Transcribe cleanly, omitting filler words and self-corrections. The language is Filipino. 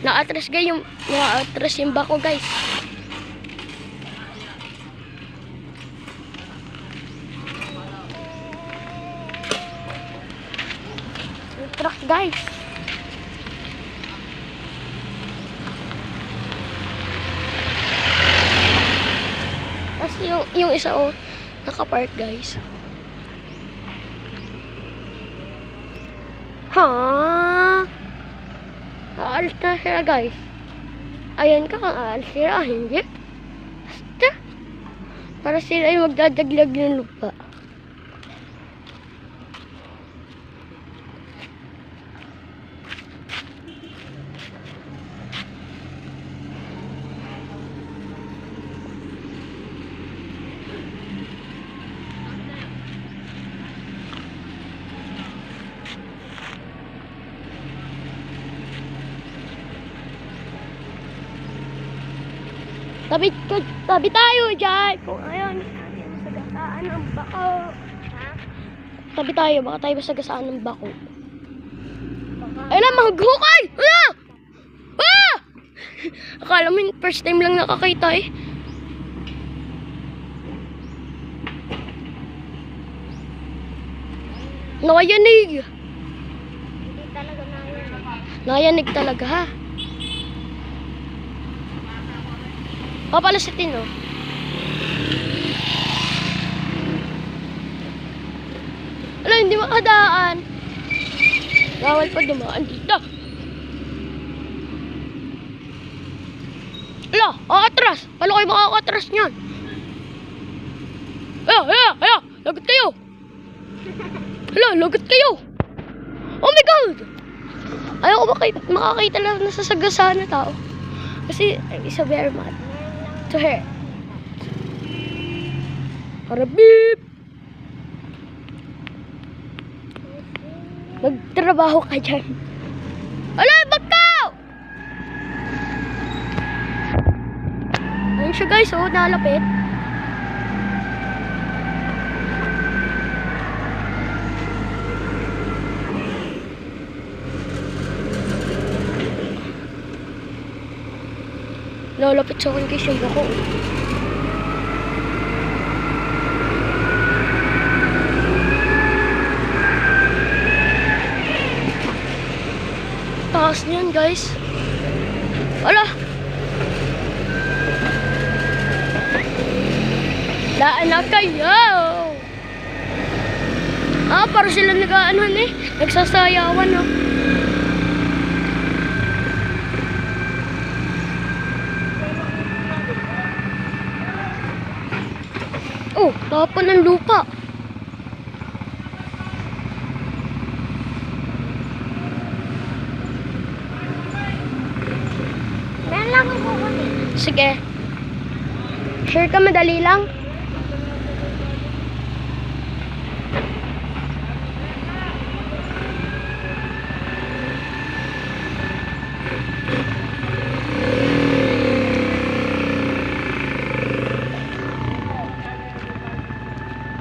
Naka-atras guys yung bako guys. Yung truck guys. Tapos yung isa naka-park guys. Ha? Aalis na sila guys. Ayan ka kung aalis sila. Hindi. Basta. Para sila yung magdadaglag ng lupa. Tabi tayo dyan. Kung ayaw natin masagasaan ng bako. Ha? Tabi tayo. Baka tayo masagasaan ng bako. Ayun na, maghukay! Ala! Ah! Akala mo yung first time lang nakakita eh. Nakayanig. Hindi talaga nayanig. Nakayanig talaga ha. Papalasatin oh. Ala, hindi makadaan. Bawal pa dumaan dito. Ala, atras. Paano kayo makakatras niyan? Ala, lagot kayo. Ala, lagot kayo. Oh my God! Ayaw ko makakita lang na sasagasaan na tao. Kasi, I'm so very mad to her. Harabip! Magtrabaho ka dyan. Ala, bakaw! Ayun siya guys, nalapit. Lalapit sa akin guys yung bako. Taas niyan guys. Ala! Daan na kayo! Para sila nag-aanan eh. Nagsasayawan no. Oh, tapon ng lupa. Meron lang ang kukunin. Sige. Sure ka, madali lang?